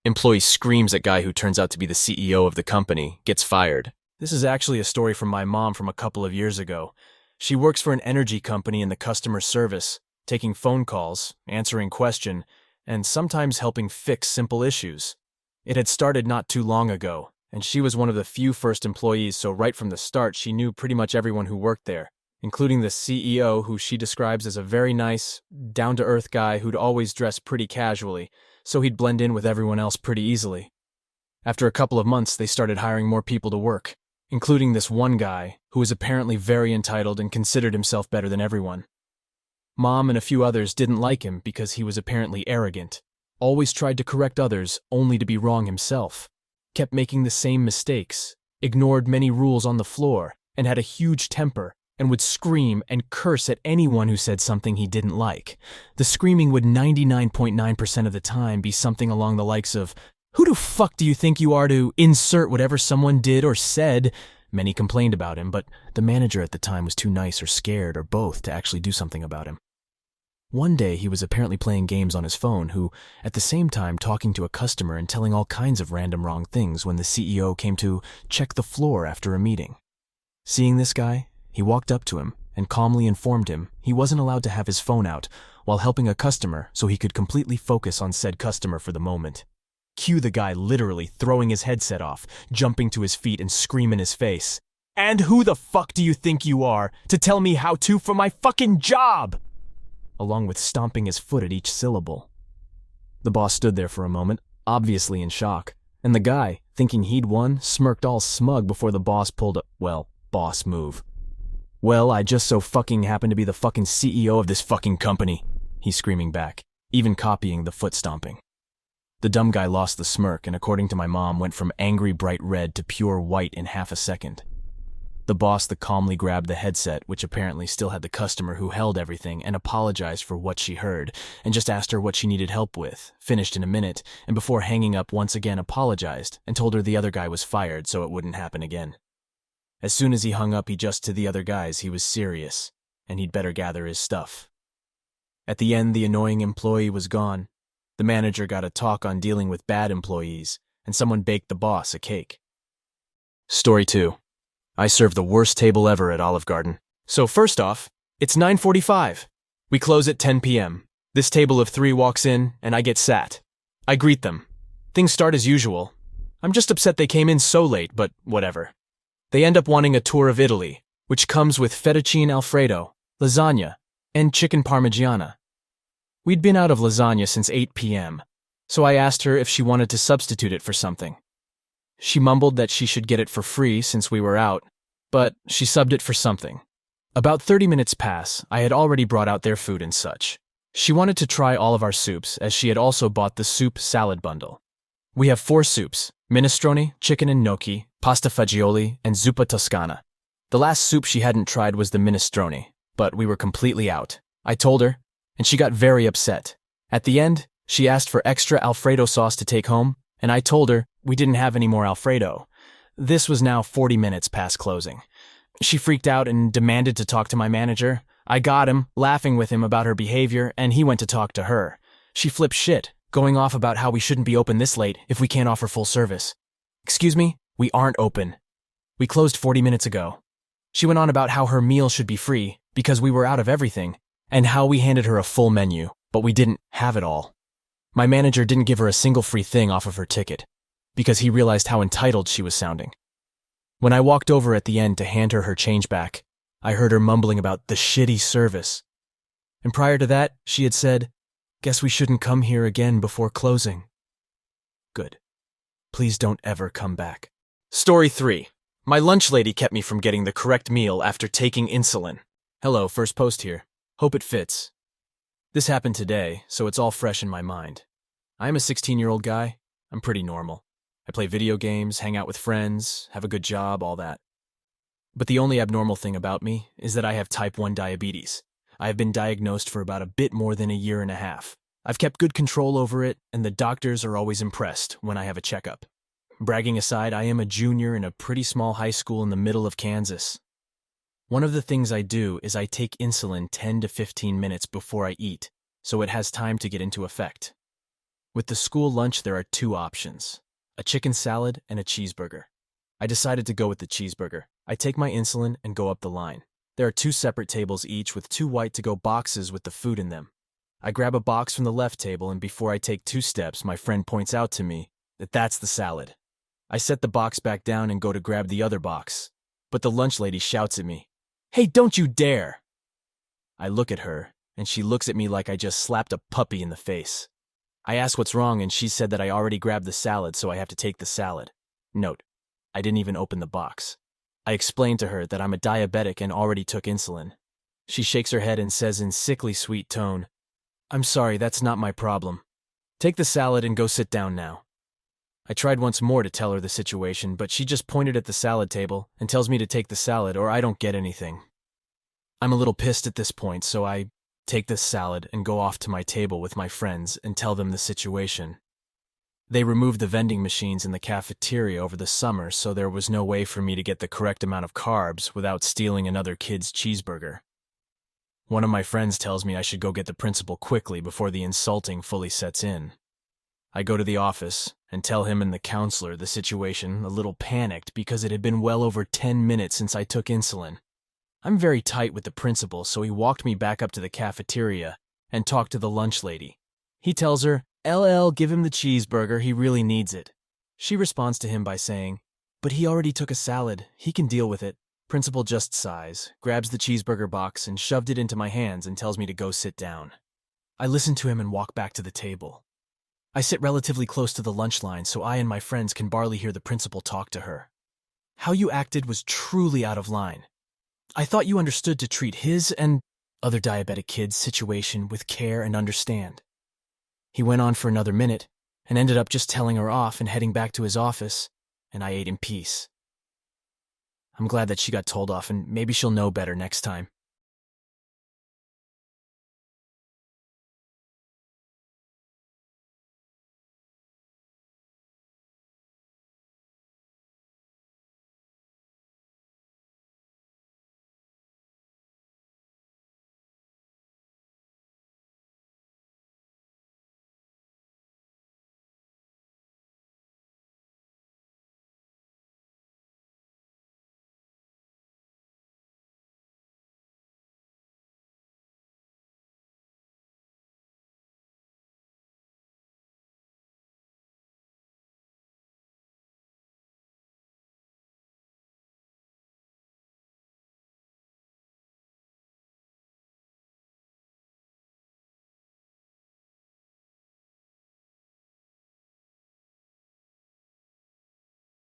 Employee screams at guy who turns out to be the CEO of the company, gets fired. This is actually a story from my mom from a couple of years ago. She works for an energy company in the customer service, taking phone calls, answering questions, and sometimes helping fix simple issues. It had started not too long ago, and she was one of the few first employees, so right from the start she knew pretty much everyone who worked there, including the CEO, who she describes as a very nice, down-to-earth guy who'd always dress pretty casually, so he'd blend in with everyone else pretty easily. After a couple of months, they started hiring more people to work, including this one guy who was apparently very entitled and considered himself better than everyone. Mom and a few others didn't like him because he was apparently arrogant, always tried to correct others only to be wrong himself, kept making the same mistakes, ignored many rules on the floor, and had a huge temper, and would scream and curse at anyone who said something he didn't like. The screaming would 99.9% of the time be something along the likes of, "Who the fuck do you think you are to insert whatever someone did or said?" Many complained about him, but the manager at the time was too nice or scared or both to actually do something about him. One day he was apparently playing games on his phone, who, at the same time talking to a customer and telling all kinds of random wrong things when the CEO came to check the floor after a meeting. Seeing this guy, he walked up to him and calmly informed him he wasn't allowed to have his phone out while helping a customer so he could completely focus on said customer for the moment. Cue the guy literally throwing his headset off, jumping to his feet and screaming in his face, "And who the fuck do you think you are to tell me how to for my fucking job?" Along with stomping his foot at each syllable. The boss stood there for a moment, obviously in shock, and the guy, thinking he'd won, smirked all smug before the boss pulled a, boss move. "Well, I just so fucking happen to be the fucking CEO of this fucking company," he's screaming back, even copying the foot stomping. The dumb guy lost the smirk and, according to my mom, went from angry bright red to pure white in half a second. The boss calmly grabbed the headset, which apparently still had the customer who held everything, and apologized for what she heard, and just asked her what she needed help with, finished in a minute, and before hanging up once again apologized, and told her the other guy was fired so it wouldn't happen again. As soon as he hung up, he just to the other guys he was serious, and he'd better gather his stuff. At the end, the annoying employee was gone. The manager got a talk on dealing with bad employees, and someone baked the boss a cake. Story 2. I serve the worst table ever at Olive Garden. So first off, it's 9:45. We close at 10 p.m. This table of 3 walks in, and I get sat. I greet them. Things start as usual. I'm just upset they came in so late, but whatever. They end up wanting a tour of Italy, which comes with fettuccine alfredo, lasagna, and chicken parmigiana. We'd been out of lasagna since 8 p.m., so I asked her if she wanted to substitute it for something. She mumbled that she should get it for free since we were out, but she subbed it for something. About 30 minutes pass. I had already brought out their food and such. She wanted to try all of our soups, as she had also bought the soup salad bundle. We have 4 soups: minestrone, chicken and gnocchi, pasta fagioli, and zuppa toscana. The last soup she hadn't tried was the minestrone, but we were completely out. I told her, and she got very upset. At the end, she asked for extra Alfredo sauce to take home, and I told her we didn't have any more Alfredo. This was now 40 minutes past closing. She freaked out and demanded to talk to my manager. I got him, laughing with him about her behavior, and he went to talk to her. She flipped shit, going off about how we shouldn't be open this late if we can't offer full service. Excuse me, we aren't open. We closed 40 minutes ago. She went on about how her meal should be free because we were out of everything, and how we handed her a full menu, but we didn't have it all. My manager didn't give her a single free thing off of her ticket, because he realized how entitled she was sounding. When I walked over at the end to hand her her change back, I heard her mumbling about the shitty service. And prior to that, she had said, "Guess we shouldn't come here again before closing." Good. Please don't ever come back. Story 3. My lunch lady kept me from getting the correct meal after taking insulin. Hello, first post here. Hope it fits. This happened today, so it's all fresh in my mind. I am a 16-year-old guy. I'm pretty normal. I play video games, hang out with friends, have a good job, all that. But the only abnormal thing about me is that I have type 1 diabetes. I have been diagnosed for about a bit more than a year and a half. I've kept good control over it, and the doctors are always impressed when I have a checkup. Bragging aside, I am a junior in a pretty small high school in the middle of Kansas. One of the things I do is I take insulin 10 to 15 minutes before I eat, so it has time to get into effect. With the school lunch, there are two options: a chicken salad and a cheeseburger. I decided to go with the cheeseburger. I take my insulin and go up the line. There are two separate tables each with two white-to-go boxes with the food in them. I grab a box from the left table, and before I take 2 steps, my friend points out to me that that's the salad. I set the box back down and go to grab the other box, but the lunch lady shouts at me, "Hey, don't you dare!" I look at her, and she looks at me like I just slapped a puppy in the face. I ask what's wrong, and she said that I already grabbed the salad, so I have to take the salad. Note, I didn't even open the box. I explained to her that I'm a diabetic and already took insulin. She shakes her head and says in sickly sweet tone, "I'm sorry, that's not my problem. Take the salad and go sit down now." I tried once more to tell her the situation, but she just pointed at the salad table and tells me to take the salad or I don't get anything. I'm a little pissed at this point, so I take this salad and go off to my table with my friends and tell them the situation. They removed the vending machines in the cafeteria over the summer, so there was no way for me to get the correct amount of carbs without stealing another kid's cheeseburger. One of my friends tells me I should go get the principal quickly before the insulting fully sets in. I go to the office and tell him and the counselor the situation, a little panicked because it had been well over 10 minutes since I took insulin. I'm very tight with the principal, so he walked me back up to the cafeteria and talked to the lunch lady. He tells her, "LL, give him the cheeseburger, he really needs it." She responds to him by saying, "But he already took a salad, he can deal with it." Principal just sighs, grabs the cheeseburger box and shoved it into my hands and tells me to go sit down. I listen to him and walk back to the table. I sit relatively close to the lunch line so I and my friends can barely hear the principal talk to her. "How you acted was truly out of line. I thought you understood to treat his and other diabetic kids' situation with care and understand." He went on for another minute and ended up just telling her off and heading back to his office, and I ate in peace. I'm glad that she got told off, and maybe she'll know better next time.